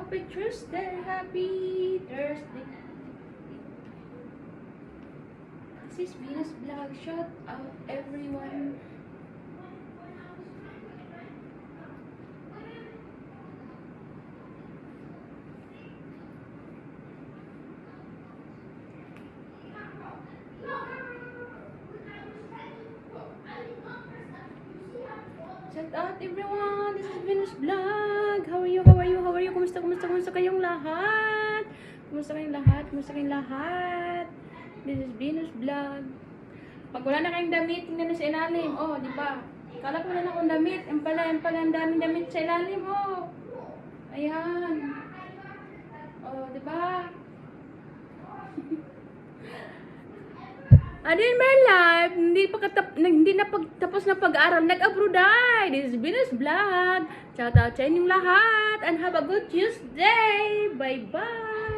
Happy Tuesday, happy Thursday. This is Venus Vlog. Shout out everyone. Shout out everyone. This is Venus Vlog. How are you? How are you? How are you? Kumusta kayong lahat? Kumusta kayong lahat? This is Venus Vlog. Pag wala na kayong damit, tingnan na sa ilalim. Oh, di ba? Kala ko wala na akong damit. Ang pala, ang daming damit sa ilalim. Oh. Ayan. Oh, di ba? Ano in my life, hindi na tapos na pag-aaral, nag-abroad ay. This is Venus Vlog. Shout out sa inyong lahat and have a good Tuesday. Bye-bye.